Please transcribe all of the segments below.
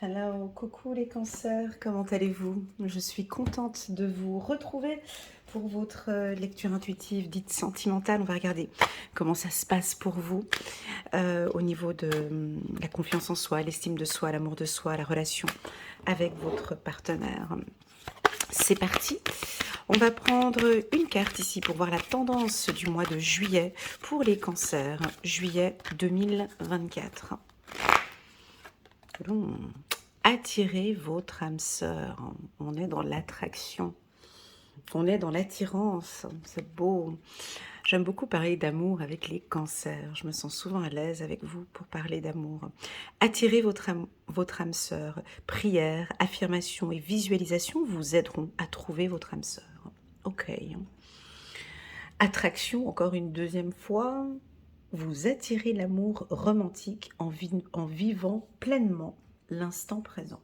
Hello, coucou les cancers, comment allez-vous? Je suis contente de vous retrouver pour votre lecture intuitive dite sentimentale. On va regarder comment ça se passe pour vous au niveau de la confiance en soi, l'estime de soi, l'amour de soi, la relation avec votre partenaire. C'est parti. On va prendre une carte ici pour voir la tendance du mois de juillet pour les cancers, juillet 2024. Attirez votre âme sœur. On est dans l'attraction. On est dans l'attirance. C'est beau. J'aime beaucoup parler d'amour avec les cancers. Je me sens souvent à l'aise avec vous pour parler d'amour. Attirez votre âme sœur. Prière, affirmation et visualisation vous aideront à trouver votre âme sœur. Ok. Attraction, encore une deuxième fois. Vous attirez l'amour romantique en vivant pleinement l'instant présent.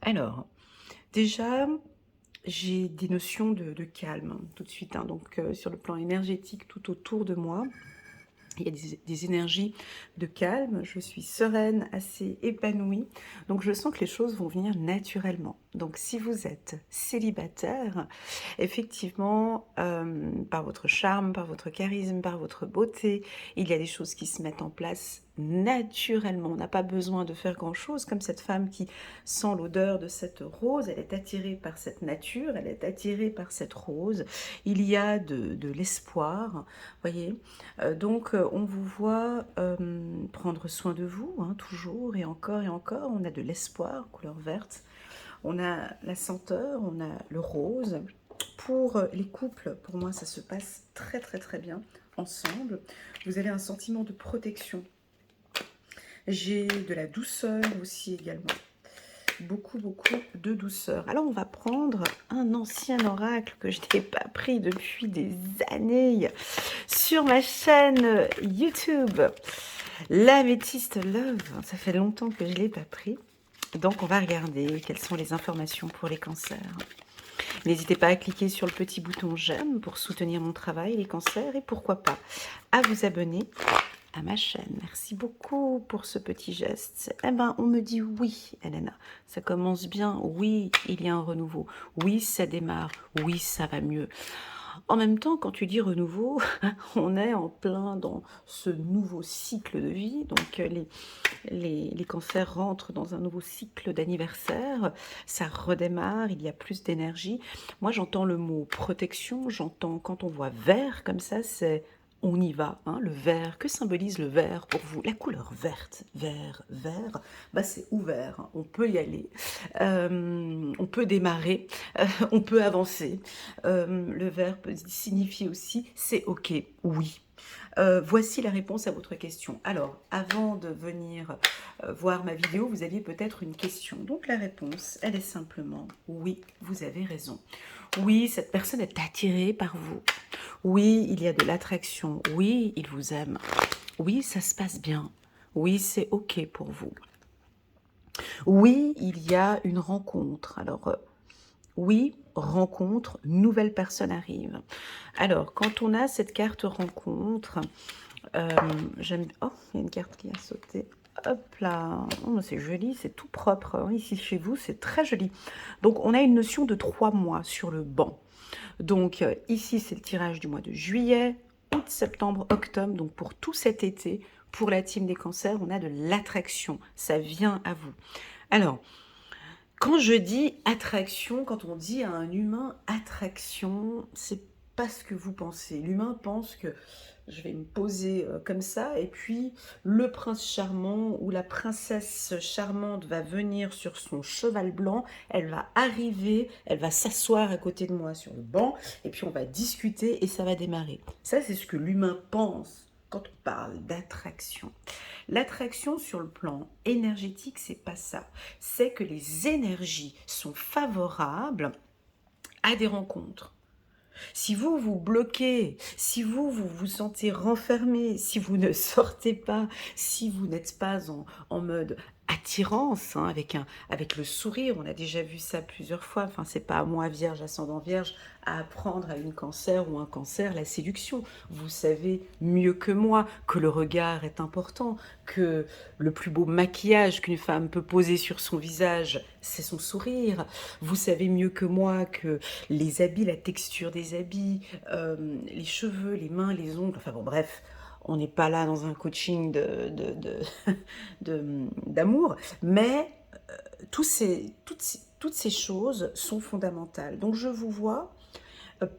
Alors, déjà, j'ai des notions de calme tout de suite. Donc, sur le plan énergétique, tout autour de moi, il y a des énergies de calme. Je suis sereine, assez épanouie. Donc, je sens que les choses vont venir naturellement. Donc, si vous êtes célibataire, effectivement, par votre charme, par votre charisme, par votre beauté, il y a des choses qui se mettent en place naturellement. On n'a pas besoin de faire grand-chose, comme cette femme qui sent l'odeur de cette rose. Elle est attirée par cette nature, elle est attirée par cette rose. Il y a de l'espoir, voyez. Donc, on vous voit prendre soin de vous, toujours et encore et encore. On a de l'espoir, couleur verte. On a la senteur, on a le rose. Pour les couples, pour moi, ça se passe très très très bien ensemble. Vous avez un sentiment de protection. J'ai de la douceur aussi également. Beaucoup de douceur. Alors, on va prendre un ancien oracle que je n'ai pas pris depuis des années sur ma chaîne YouTube. L'améthyste Love. Ça fait longtemps que je ne l'ai pas pris. Donc, on va regarder quelles sont les informations pour les cancers. N'hésitez pas à cliquer sur le petit bouton j'aime pour soutenir mon travail, les cancers, et pourquoi pas à vous abonner à ma chaîne. Merci beaucoup pour ce petit geste. Eh ben, on me dit oui, Elena. Ça commence bien. Oui, il y a un renouveau. Oui, ça démarre. Oui, ça va mieux. En même temps, quand tu dis renouveau, on est en plein dans ce nouveau cycle de vie. Donc, les cancers rentrent dans un nouveau cycle d'anniversaire. Ça redémarre, il y a plus d'énergie. Moi, j'entends le mot protection. J'entends, quand on voit vert comme ça, c'est on y va, le vert. Que symbolise le vert pour vous? La couleur verte, vert, vert, bah c'est ouvert, on peut y aller, on peut démarrer, on peut avancer. Le vert peut signifier aussi c'est ok, oui. Voici la réponse à votre question. Alors, avant de venir voir ma vidéo, vous aviez peut-être une question. Donc la réponse, elle est simplement oui, vous avez raison. Oui, cette personne est attirée par vous. Oui, il y a de l'attraction. Oui, il vous aime. Oui, ça se passe bien. Oui, c'est ok pour vous. Oui, il y a une rencontre. Alors, oui, rencontre, nouvelle personne arrive. Alors, quand on a cette carte rencontre, j'aime... Oh, il y a une carte qui a sauté. Hop là, oh, c'est joli, c'est tout propre. Ici chez vous, c'est très joli. Donc, on a une notion de 3 mois sur le banc. Donc, ici, c'est le tirage du mois de juillet, août, septembre, octobre. Donc, pour tout cet été, pour la team des cancers, on a de l'attraction. Ça vient à vous. Alors, quand je dis attraction, quand on dit à un humain attraction, c'est pas ce que vous pensez. L'humain pense que je vais me poser comme ça et puis le prince charmant ou la princesse charmante va venir sur son cheval blanc, elle va arriver, elle va s'asseoir à côté de moi sur le banc et puis on va discuter et ça va démarrer. Ça, c'est ce que l'humain pense quand on parle d'attraction. L'attraction sur le plan énergétique, c'est pas ça. C'est que les énergies sont favorables à des rencontres. Si vous vous bloquez, si vous vous sentez renfermé, si vous ne sortez pas, si vous n'êtes pas en mode attirance, hein, avec le sourire. On a déjà vu ça plusieurs fois. Enfin, c'est pas à moi, vierge, ascendant vierge, à apprendre à une cancer ou un cancer la séduction. Vous savez mieux que moi que le regard est important, que le plus beau maquillage qu'une femme peut poser sur son visage, c'est son sourire. Vous savez mieux que moi que les habits, la texture des habits, les cheveux, les mains, les ongles, enfin bon, bref, on n'est pas là dans un coaching d'amour, mais toutes ces choses sont fondamentales. Donc je vous vois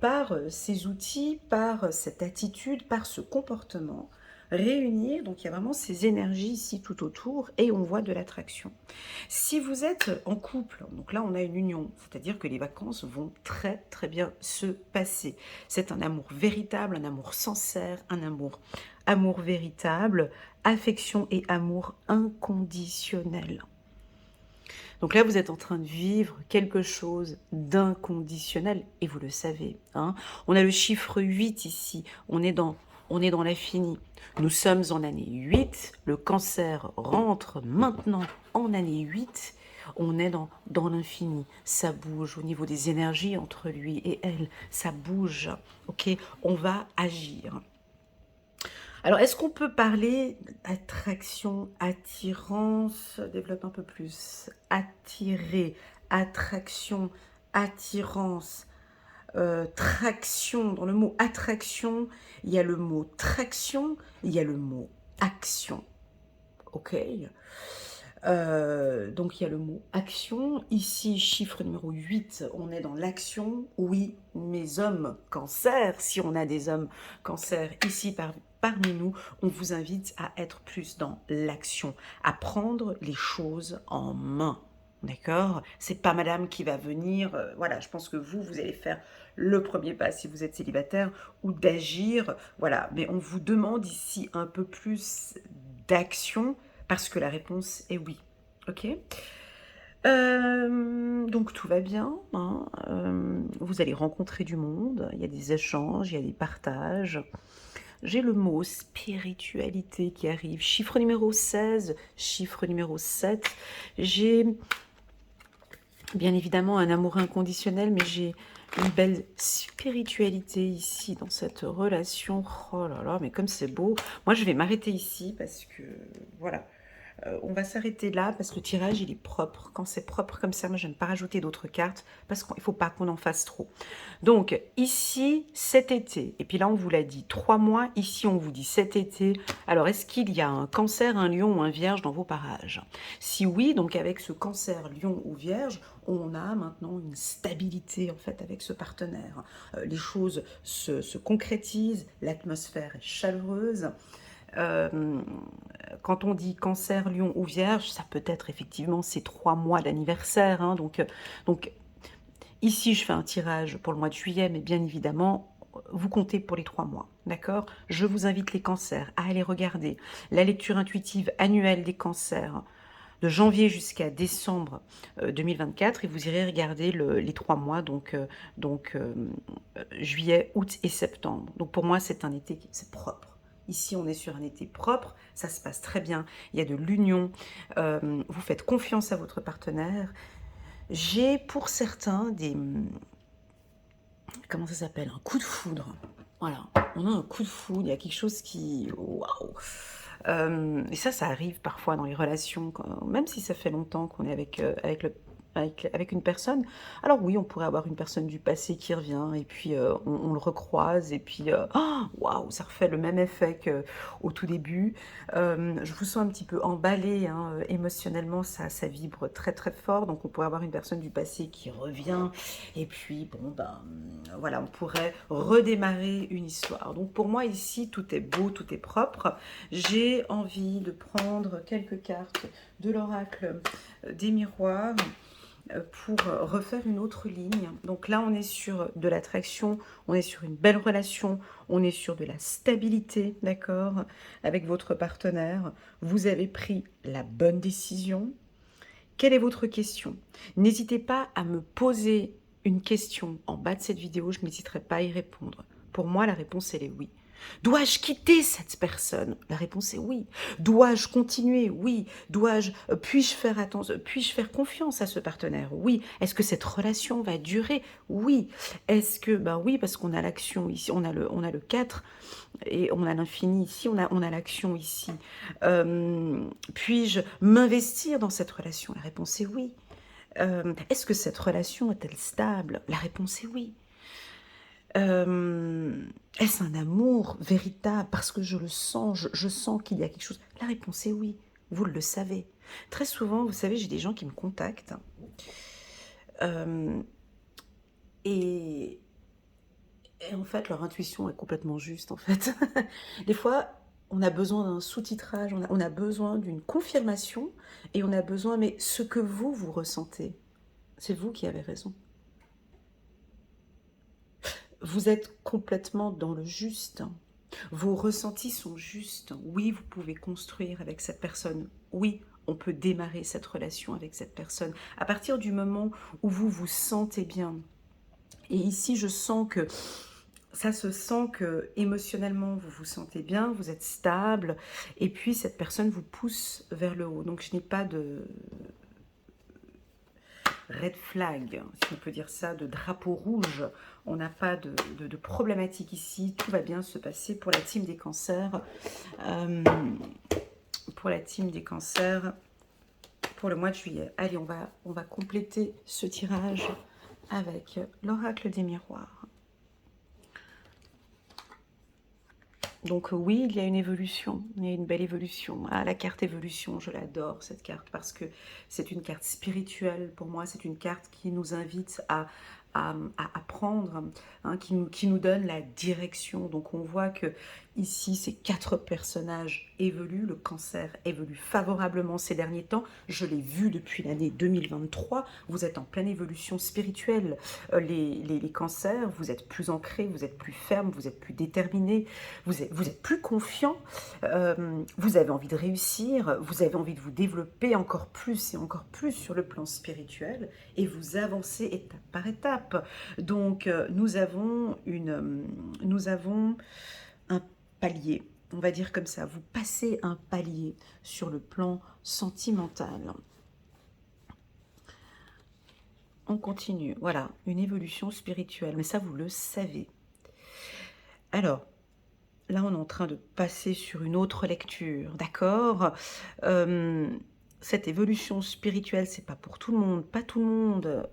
par ces outils, par cette attitude, par ce comportement, réunir, donc il y a vraiment ces énergies ici tout autour, et on voit de l'attraction. Si vous êtes en couple, donc là on a une union, c'est-à-dire que les vacances vont très très bien se passer. C'est un amour véritable, un amour sincère, un amour véritable, affection et amour inconditionnel. Donc là, vous êtes en train de vivre quelque chose d'inconditionnel, et vous le savez. Hein. On a le chiffre 8 ici, on est dans l'infini. Nous sommes en année 8, le cancer rentre maintenant en année 8, on est dans l'infini, ça bouge au niveau des énergies entre lui et elle, ça bouge, ok? On va agir. Alors, est-ce qu'on peut parler d'attraction, attirance? Développe un peu plus. Attirer, attraction, attirance, traction. Dans le mot attraction, il y a le mot traction, il y a le mot action. Ok. Donc il y a le mot action. Ici, chiffre numéro 8, on est dans l'action. Oui, mes hommes cancer, si on a des hommes cancer ici parmi nous, on vous invite à être plus dans l'action, à prendre les choses en main. D'accord? C'est pas madame qui va venir, voilà, je pense que vous allez faire le premier pas si vous êtes célibataire, ou d'agir, voilà, mais on vous demande ici un peu plus d'action, parce que la réponse est oui. Ok. Donc tout va bien. Hein. Vous allez rencontrer du monde. Il y a des échanges, il y a des partages. J'ai le mot spiritualité qui arrive. Chiffre numéro 16, chiffre numéro 7. J'ai bien évidemment un amour inconditionnel, mais j'ai une belle spiritualité ici dans cette relation. Oh là là, mais comme c'est beau. Moi, je vais m'arrêter ici parce que, voilà. On va s'arrêter là parce que le tirage, il est propre. Quand c'est propre comme ça, moi, je n'aime pas rajouter d'autres cartes parce qu'il ne faut pas qu'on en fasse trop. Donc, ici, cet été, et puis là, on vous l'a dit, 3 mois, ici, on vous dit cet été. Alors, est-ce qu'il y a un cancer, un lion ou un vierge dans vos parages? Si oui, donc avec ce cancer, lion ou vierge, on a maintenant une stabilité, en fait, avec ce partenaire. Les choses se concrétisent, l'atmosphère est chaleureuse. Quand on dit cancer, lion ou vierge, ça peut être effectivement ces 3 mois d'anniversaire. Hein, donc, ici, je fais un tirage pour le mois de juillet, mais bien évidemment, vous comptez pour les 3 mois. D'accord? Je vous invite les cancers à aller regarder la lecture intuitive annuelle des cancers de janvier jusqu'à décembre 2024, et vous irez regarder les 3 mois, donc juillet, août et septembre. Donc pour moi, c'est un été, c'est propre. Ici, on est sur un été propre, ça se passe très bien, il y a de l'union, vous faites confiance à votre partenaire. J'ai pour certains comment ça s'appelle? Un coup de foudre. Voilà, on a un coup de foudre, il y a quelque chose qui... Waouh! Et ça arrive parfois dans les relations, même si ça fait longtemps qu'on est avec une personne. Alors oui, on pourrait avoir une personne du passé qui revient, et puis on le recroise, et puis waouh, ça refait le même effet qu'au tout début. Je vous sens un petit peu emballé, hein, émotionnellement, ça vibre très très fort, donc on pourrait avoir une personne du passé qui revient, et puis bon, ben voilà, on pourrait redémarrer une histoire. Donc pour moi ici, tout est beau, tout est propre. J'ai envie de prendre quelques cartes de l'oracle des miroirs pour refaire une autre ligne. Donc là, on est sur de l'attraction, on est sur une belle relation, on est sur de la stabilité, d'accord, avec votre partenaire. Vous avez pris la bonne décision. Quelle est votre question? N'hésitez pas à me poser une question en bas de cette vidéo, je n'hésiterai pas à y répondre. Pour moi, la réponse, elle est oui. Dois-je quitter cette personne? La réponse est oui. Dois-je continuer? Oui. Puis-je faire attention, puis-je faire confiance à ce partenaire? Oui. Est-ce que cette relation va durer? Oui. Est-ce que, ben oui, parce qu'on a l'action ici, on a le 4 et on a l'infini ici, on a l'action ici. Puis-je m'investir dans cette relation? La réponse est oui. Est-ce que cette relation est-elle stable? La réponse est oui. Est-ce un amour véritable? Parce que je le sens, je sens qu'il y a quelque chose. La réponse est oui, vous le savez. Très souvent, vous savez, j'ai des gens qui me contactent euh, et, et en fait, leur intuition est complètement juste, en fait. Des fois, on a besoin d'un sous-titrage, on a besoin d'une confirmation et on a besoin, mais ce que vous ressentez, c'est vous qui avez raison. Vous êtes complètement dans le juste. Vos ressentis sont justes. Oui, vous pouvez construire avec cette personne. Oui, on peut démarrer cette relation avec cette personne. À partir du moment où vous vous sentez bien. Et ici, je sens que ça se sent que émotionnellement, vous vous sentez bien, vous êtes stable. Et puis, cette personne vous pousse vers le haut. Donc, je n'ai pas de red flag, si on peut dire ça, de drapeau rouge. On n'a pas de problématique ici. Tout va bien se passer pour la team des cancers. Pour la team des cancers, pour le mois de juillet. Allez, on va compléter ce tirage avec l'oracle des miroirs. Donc oui, il y a une évolution, il y a une belle évolution. Ah, la carte évolution, je l'adore cette carte parce que c'est une carte spirituelle pour moi, c'est une carte qui nous invite à apprendre, hein, qui nous donne la direction. Donc on voit que ici, ces 4 personnages évoluent, le cancer évolue favorablement ces derniers temps. Je l'ai vu depuis l'année 2023, vous êtes en pleine évolution spirituelle. Les cancers, vous êtes plus ancrés, vous êtes plus fermes, vous êtes plus déterminés, vous êtes plus confiants, vous avez envie de réussir, vous avez envie de vous développer encore plus et encore plus sur le plan spirituel et vous avancez étape par étape. Donc nous avons un palier, on va dire comme ça, vous passez un palier sur le plan sentimental. On continue, voilà, une évolution spirituelle, mais ça vous le savez. Alors, là on est en train de passer sur une autre lecture, d'accord. Cette évolution spirituelle, c'est pas pour tout le monde, pas tout le monde.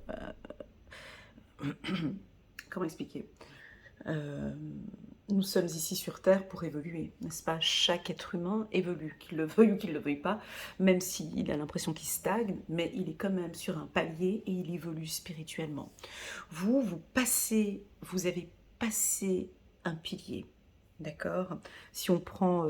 Comment expliquer? Nous sommes ici sur Terre pour évoluer, n'est-ce pas? Chaque être humain évolue, qu'il le veuille ou qu'il ne le veuille pas, même s'il a l'impression qu'il stagne, mais il est quand même sur un palier et il évolue spirituellement. Vous avez passé un pilier, d'accord? Si on prend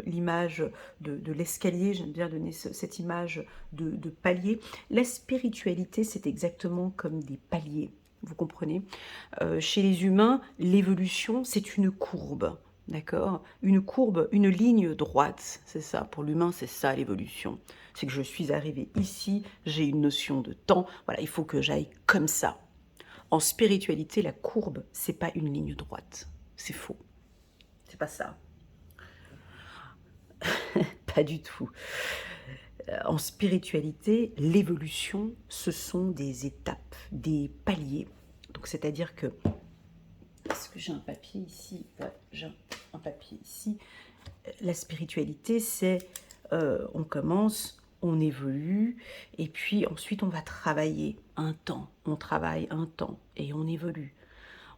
l'image de l'escalier, j'aime bien donner cette image de palier, la spiritualité, c'est exactement comme des paliers. Vous comprenez? Chez les humains, l'évolution, c'est une courbe, d'accord? Une courbe, une ligne droite, c'est ça. Pour l'humain, c'est ça l'évolution. C'est que je suis arrivée ici, j'ai une notion de temps, voilà, il faut que j'aille comme ça. En spiritualité, la courbe, c'est pas une ligne droite. C'est faux. C'est pas ça. Pas du tout. En spiritualité, l'évolution, ce sont des étapes, des paliers. Donc, c'est-à-dire que... Est-ce que j'ai un papier ici? Ouais, j'ai un papier ici. La spiritualité, c'est... on commence, on évolue, et puis ensuite, on va travailler un temps. On travaille un temps, et on évolue.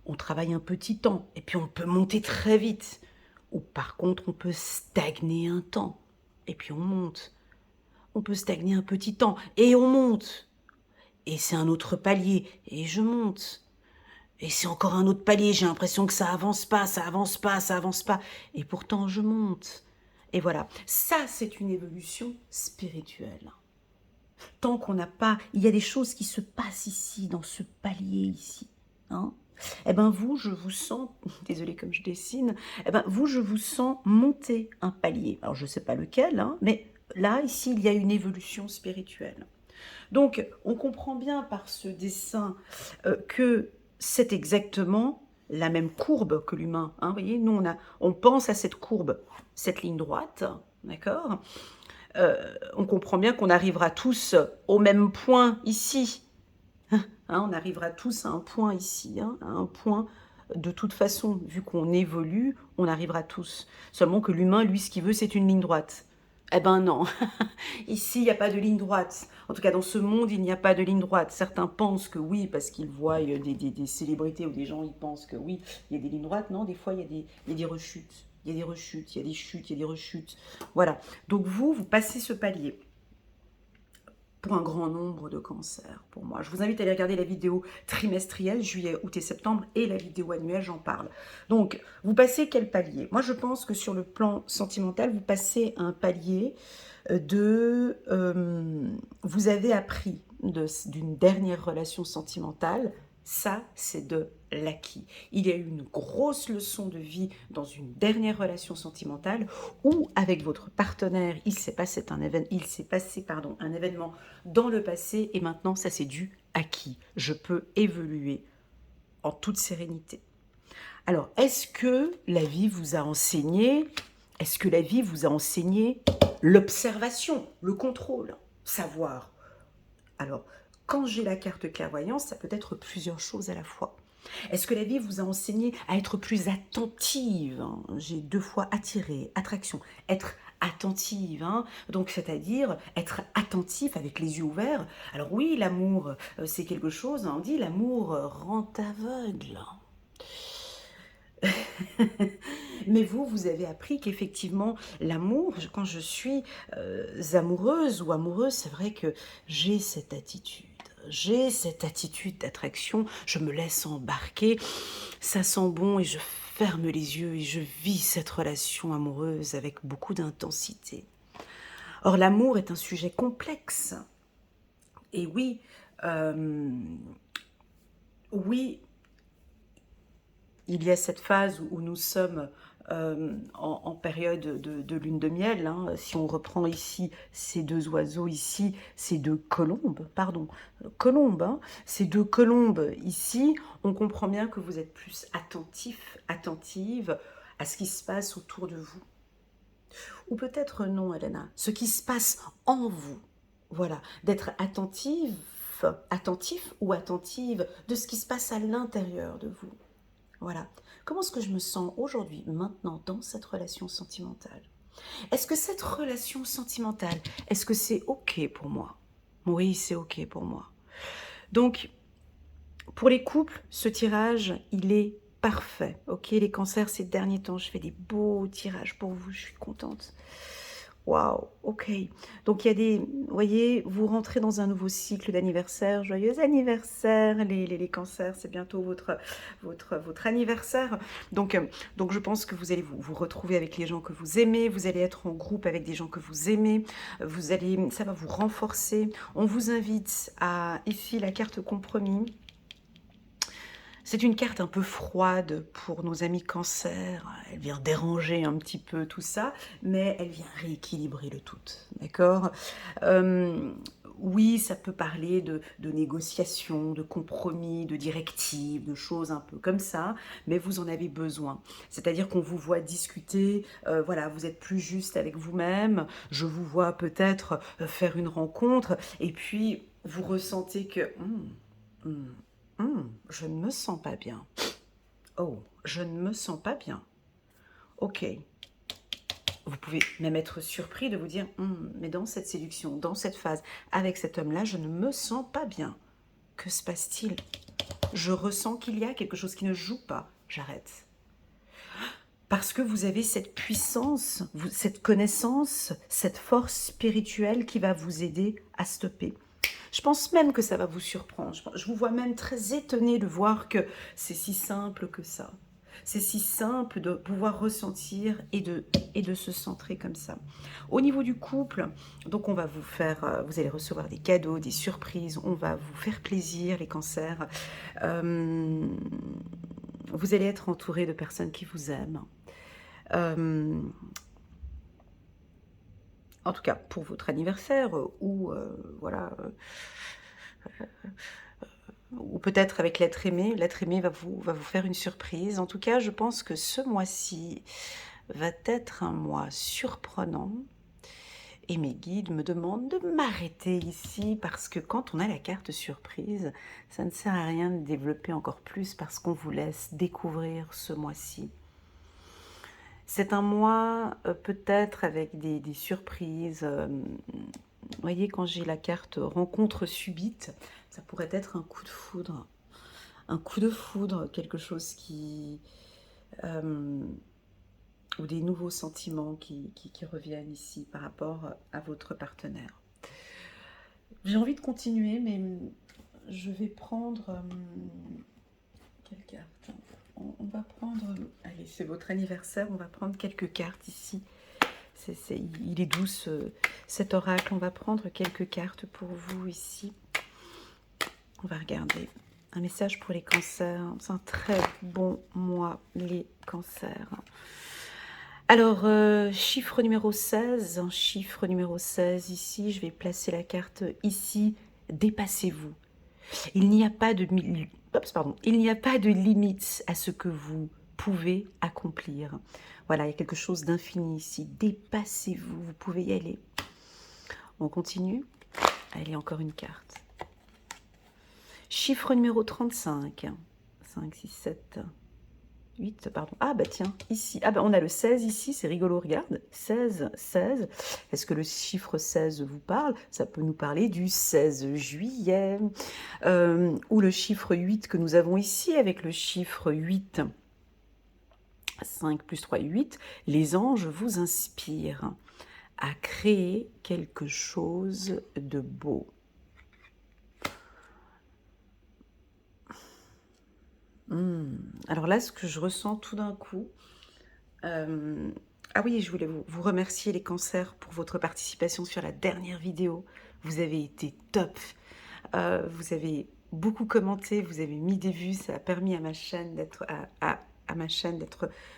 On travaille un petit temps, et puis on peut monter très vite. Ou par contre, on peut stagner un temps, et puis on monte. On peut stagner un petit temps, et on monte. Et c'est un autre palier, et je monte. Et c'est encore un autre palier, j'ai l'impression que ça avance pas, ça avance pas, ça avance pas. Et pourtant, je monte. Et voilà, ça, c'est une évolution spirituelle. Tant qu'on n'a pas... Il y a des choses qui se passent ici, dans ce palier ici. Hein? Eh bien, vous, je vous sens... Désolée comme je dessine. Eh bien, vous, je vous sens monter un palier. Alors, je ne sais pas lequel, hein, mais... Là, ici, il y a une évolution spirituelle. Donc, on comprend bien par ce dessin que c'est exactement la même courbe que l'humain. Hein, vous voyez, nous, on pense à cette courbe, cette ligne droite, d'accord. On comprend bien qu'on arrivera tous au même point ici. Hein, on arrivera tous à un point ici, hein, à un point de toute façon, vu qu'on évolue, on arrivera tous. Seulement que l'humain, lui, ce qu'il veut, c'est une ligne droite. Eh ben non, ici, il n'y a pas de ligne droite. En tout cas, dans ce monde, il n'y a pas de ligne droite. Certains pensent que oui, parce qu'ils voient des célébrités ou des gens, ils pensent que oui, il y a des lignes droites. Non, des fois, il y a des rechutes. Il y a des rechutes, il y a des chutes, il y a des rechutes. Voilà. Donc vous passez ce palier pour un grand nombre de cancers, pour moi. Je vous invite à aller regarder la vidéo trimestrielle, juillet, août et septembre, et la vidéo annuelle, j'en parle. Donc, vous passez quel palier? Moi, je pense que sur le plan sentimental, vous passez un palier vous avez appris d'une dernière relation sentimentale, ça, c'est de l'acquis. Il y a eu une grosse leçon de vie dans une dernière relation sentimentale où, avec votre partenaire, il s'est passé un événement dans le passé et maintenant, ça, c'est du acquis. Je peux évoluer en toute sérénité. Alors, est-ce que la vie vous a enseigné l'observation, le contrôle, savoir? Alors, quand j'ai la carte clairvoyance, ça peut être plusieurs choses à la fois. Est-ce que la vie vous a enseigné à être plus attentive? J'ai 2 fois attirer, attraction, être attentive, hein, donc c'est-à-dire être attentif avec les yeux ouverts. Alors oui, l'amour, c'est quelque chose, on dit l'amour rend aveugle. Mais vous avez appris qu'effectivement, l'amour, quand je suis amoureuse ou amoureuse, c'est vrai que j'ai cette attitude. J'ai cette attitude d'attraction, je me laisse embarquer, ça sent bon et je ferme les yeux et je vis cette relation amoureuse avec beaucoup d'intensité. Or, l'amour est un sujet complexe. Et oui, oui, il y a cette phase où nous sommes en période de lune de miel. Hein. Si on reprend ici ces 2 oiseaux, ici ces 2 colombes, hein. Ces 2 colombes ici, on comprend bien que vous êtes plus attentive à ce qui se passe autour de vous. Ou peut-être non, Elena, ce qui se passe en vous. Voilà, d'être attentif ou attentive de ce qui se passe à l'intérieur de vous. Voilà. Comment est-ce que je me sens aujourd'hui, maintenant, dans cette relation sentimentale? Est-ce que cette relation sentimentale, est-ce que c'est OK pour moi? Oui, c'est OK pour moi. Donc, pour les couples, ce tirage, il est parfait. OK, les cancers, ces derniers temps, je fais des beaux tirages pour vous, je suis contente. Waouh, ok. Donc il y a des, vous voyez, vous rentrez dans un nouveau cycle d'anniversaire. Joyeux anniversaire, les cancers, c'est bientôt votre anniversaire. Donc je pense que vous allez vous retrouver avec les gens que vous aimez, vous allez être en groupe avec des gens que vous aimez, ça va vous renforcer. On vous invite à, ici, la carte compromis. C'est une carte un peu froide pour nos amis cancer, elle vient déranger un petit peu tout ça, mais elle vient rééquilibrer le tout, d'accord. Oui, ça peut parler de négociations, de compromis, de directives, de choses un peu comme ça, mais vous en avez besoin. C'est-à-dire qu'on vous voit discuter, voilà, vous êtes plus juste avec vous-même, je vous vois peut-être faire une rencontre, et puis vous ressentez que... je ne me sens pas bien. Oh, je ne me sens pas bien. Ok. Vous pouvez même être surpris de vous dire, mais dans cette séduction, dans cette phase, avec cet homme-là, je ne me sens pas bien. Que se passe-t-il? Je ressens qu'il y a quelque chose qui ne joue pas. J'arrête. Parce que vous avez cette puissance, cette connaissance, cette force spirituelle qui va vous aider à stopper. Je pense même que ça va vous surprendre. Je vous vois même très étonné de voir que c'est si simple que ça. C'est si simple de pouvoir ressentir et de se centrer comme ça. Au niveau du couple, donc on va vous faire, vous allez recevoir des cadeaux, des surprises, on va vous faire plaisir, les cancers. Vous allez être entouré de personnes qui vous aiment. En tout cas, pour votre anniversaire, ou voilà... ou peut-être avec l'être aimé va vous faire une surprise. En tout cas, je pense que ce mois-ci va être un mois surprenant et mes guides me demandent de m'arrêter ici parce que quand on a la carte surprise, ça ne sert à rien de développer encore plus parce qu'on vous laisse découvrir ce mois-ci. C'est un mois peut-être avec des surprises. Vous voyez, quand j'ai la carte rencontre subite, ça pourrait être un coup de foudre. Un coup de foudre, quelque chose qui... ou des nouveaux sentiments qui reviennent ici par rapport à votre partenaire. J'ai envie de continuer, mais je vais prendre... quelle carte? On va prendre... Allez, c'est votre anniversaire, on va prendre quelques cartes ici. Il est doux cet oracle. On va prendre quelques cartes pour vous ici. On va regarder. Un message pour les cancers. C'est un très bon mois, les cancers. Alors, chiffre numéro 16. Chiffre numéro 16 ici. Je vais placer la carte ici. Dépassez-vous. Il n'y a pas de... Il n'y a pas de limite à ce que vous pouvez accomplir. Voilà, il y a quelque chose d'infini ici. Dépassez-vous, vous pouvez y aller. On continue. Allez, encore une carte. Chiffre numéro 35. 5, 6, 7, 8, pardon. Ah bah tiens, ici. Ah bah on a le 16 ici, c'est rigolo, regarde. 16, 16. Est-ce que le chiffre 16 vous parle? Ça peut nous parler du 16 juillet. Ou le chiffre 8 que nous avons ici avec le chiffre 8. 5 plus 3, 8. Les anges vous inspirent à créer quelque chose de beau. Alors là, ce que je ressens tout d'un coup... ah oui, je voulais vous remercier les cancers pour votre participation sur la dernière vidéo. Vous avez été top. Vous avez beaucoup commenté, vous avez mis des vues, ça a permis à ma chaîne d'être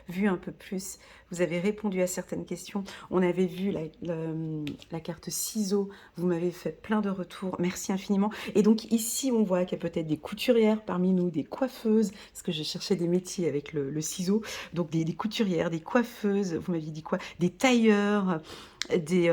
vue un peu plus. Vous avez répondu à certaines questions. On avait vu la carte ciseaux, vous m'avez fait plein de retours, merci infiniment. Et donc ici, on voit qu'il y a peut-être des couturières parmi nous, des coiffeuses, parce que je cherchais des métiers avec le ciseau, donc des couturières, des coiffeuses, vous m'aviez dit quoi? Des tailleurs, des...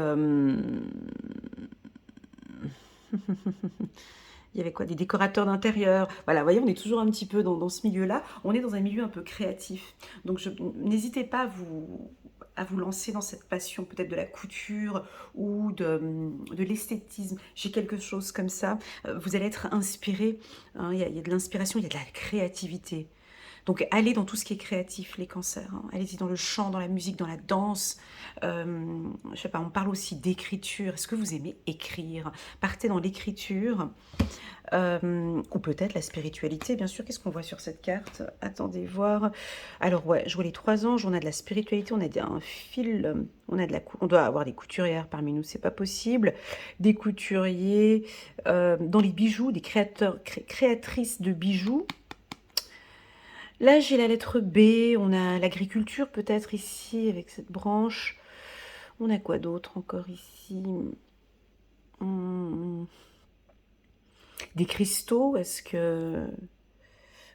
Il y avait quoi? Des décorateurs d'intérieur. Voilà, vous voyez, on est toujours un petit peu dans ce milieu-là. On est dans un milieu un peu créatif. Donc, n'hésitez pas à vous lancer dans cette passion, peut-être de la couture ou de l'esthétisme. J'ai quelque chose comme ça. Vous allez être inspiré. Hein, il y a de l'inspiration, il y a de la créativité. Donc, allez dans tout ce qui est créatif, les cancers. Hein. Allez-y dans le chant, dans la musique, dans la danse. Je sais pas, on parle aussi d'écriture. Est-ce que vous aimez écrire? Partez dans l'écriture. Ou peut-être la spiritualité, bien sûr. Qu'est-ce qu'on voit sur cette carte? Attendez, voir. Alors, ouais, je vois les 3 anges. On a de la spiritualité, on a un fil. On doit avoir des couturières parmi nous, c'est pas possible. Des couturiers dans les bijoux, des créatrices de bijoux. Là, j'ai la lettre B, on a l'agriculture peut-être ici, avec cette branche. On a quoi d'autre encore ici? Des cristaux, est-ce que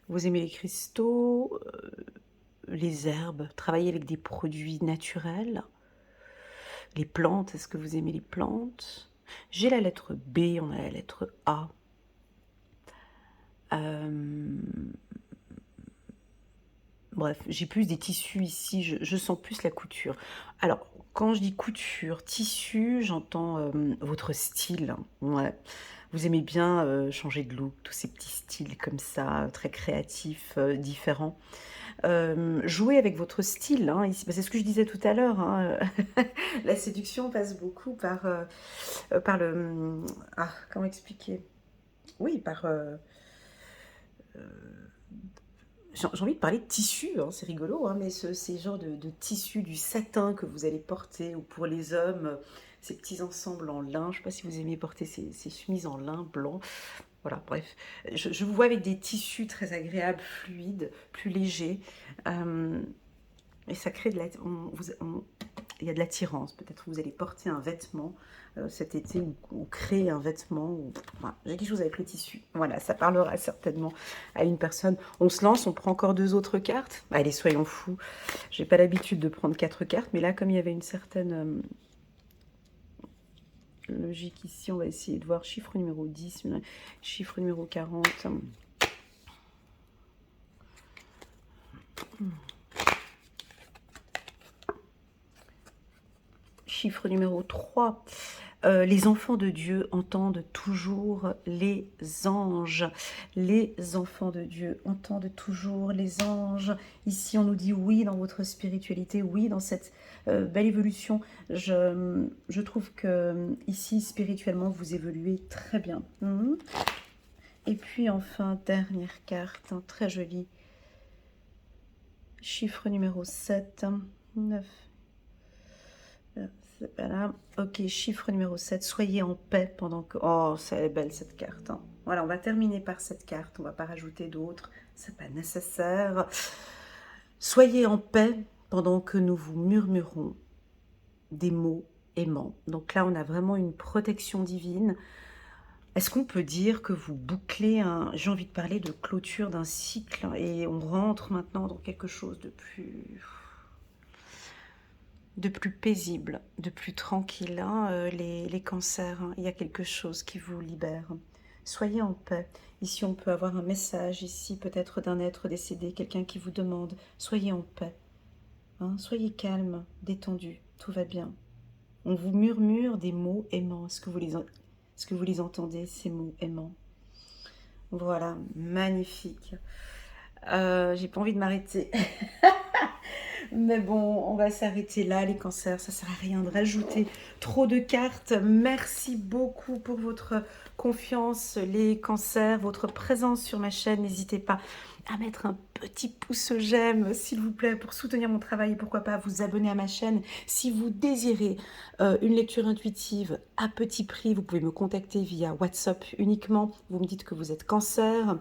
vous aimez les cristaux? Les herbes, travailler avec des produits naturels. Les plantes, est-ce que vous aimez les plantes? J'ai la lettre B, on a la lettre A. Bref, j'ai plus des tissus ici, je sens plus la couture. Alors, quand je dis couture, tissu, j'entends votre style. Ouais. Vous aimez bien changer de look, tous ces petits styles comme ça, très créatifs, différents. Jouer avec votre style, hein, ici, c'est ce que je disais tout à l'heure. Hein. La séduction passe beaucoup par le... Ah, comment expliquer? Oui, par... j'ai envie de parler de tissu, hein, c'est rigolo, hein, mais ces genres de tissu, du satin que vous allez porter, ou pour les hommes, ces petits ensembles en lin. Je ne sais pas si vous aimez porter ces chemises en lin blanc. Voilà, bref. Je vous vois avec des tissus très agréables, fluides, plus légers. Et ça crée de la... il y a de l'attirance. Peut-être vous allez porter un vêtement cet été ou créer un vêtement. Voilà, j'ai quelque chose avec le tissu. Voilà, ça parlera certainement à une personne. On se lance, on prend encore 2 autres cartes. Allez, soyons fous. J'ai pas l'habitude de prendre 4 cartes, mais là, comme il y avait une certaine logique ici, on va essayer de voir chiffre numéro 10, chiffre numéro 40. Chiffre numéro 3. Les enfants de Dieu entendent toujours les anges. Les enfants de Dieu entendent toujours les anges. Ici, on nous dit oui dans votre spiritualité, oui dans cette belle évolution. Je trouve que ici, spirituellement, vous évoluez très bien. Et puis enfin, dernière carte, hein, très jolie. Chiffre numéro 7, 9. C'est pas là. Ok, chiffre numéro 7. Soyez en paix pendant que... Oh, c'est belle cette carte. Hein. Voilà, on va terminer par cette carte. On va pas rajouter d'autres. C'est pas nécessaire. Soyez en paix pendant que nous vous murmurons des mots aimants. Donc là, on a vraiment une protection divine. Est-ce qu'on peut dire que vous bouclez un... J'ai envie de parler de clôture d'un cycle et on rentre maintenant dans quelque chose de plus paisible, de plus tranquille, hein, les cancers. Hein. Il y a quelque chose qui vous libère. Soyez en paix. Ici, on peut avoir un message, ici, peut-être d'un être décédé, quelqu'un qui vous demande. Soyez en paix. Hein, soyez calme, détendu, tout va bien. On vous murmure des mots aimants. Est-ce que vous les entendez, ces mots aimants? Voilà, magnifique. J'ai pas envie de m'arrêter. Mais bon, on va s'arrêter là, les cancers. Ça sert à rien de rajouter trop de cartes. Merci beaucoup pour votre confiance, les cancers, votre présence sur ma chaîne. N'hésitez pas à mettre un petit pouce j'aime, s'il vous plaît, pour soutenir mon travail. Et pourquoi pas vous abonner à ma chaîne. Si vous désirez une lecture intuitive à petit prix, vous pouvez me contacter via WhatsApp uniquement. Vous me dites que vous êtes cancer.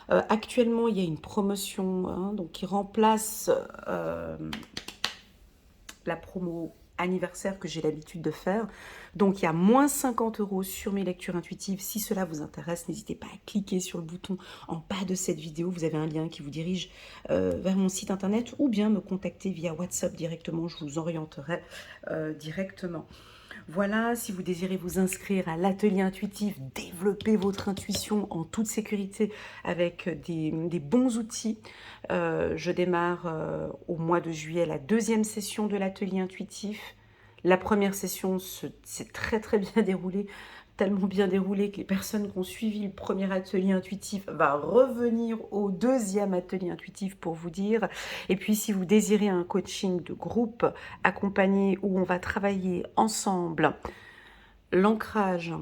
Actuellement, il y a une promotion hein, donc, qui remplace la promo anniversaire que j'ai l'habitude de faire. Donc, il y a moins 50 € sur mes lectures intuitives. Si cela vous intéresse, n'hésitez pas à cliquer sur le bouton en bas de cette vidéo. Vous avez un lien qui vous dirige vers mon site internet ou bien me contacter via WhatsApp directement. Je vous orienterai directement. Voilà, si vous désirez vous inscrire à l'atelier intuitif, développer votre intuition en toute sécurité avec des bons outils, je démarre au mois de juillet la 2e session de l'atelier intuitif. La première session s'est très bien déroulée, tellement bien déroulée que les personnes qui ont suivi le premier atelier intuitif vont revenir au 2e atelier intuitif pour vous dire. Et puis si vous désirez un coaching de groupe accompagné où on va travailler ensemble l'ancrage,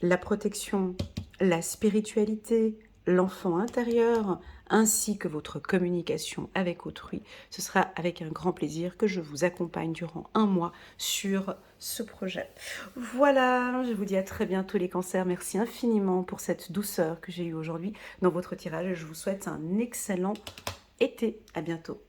la protection, la spiritualité, l'enfant intérieur, ainsi que votre communication avec autrui. Ce sera avec un grand plaisir que je vous accompagne durant 1 mois sur ce projet. Voilà, je vous dis à très bientôt les cancers. Merci infiniment pour cette douceur que j'ai eue aujourd'hui dans votre tirage. Je vous souhaite un excellent été. À bientôt.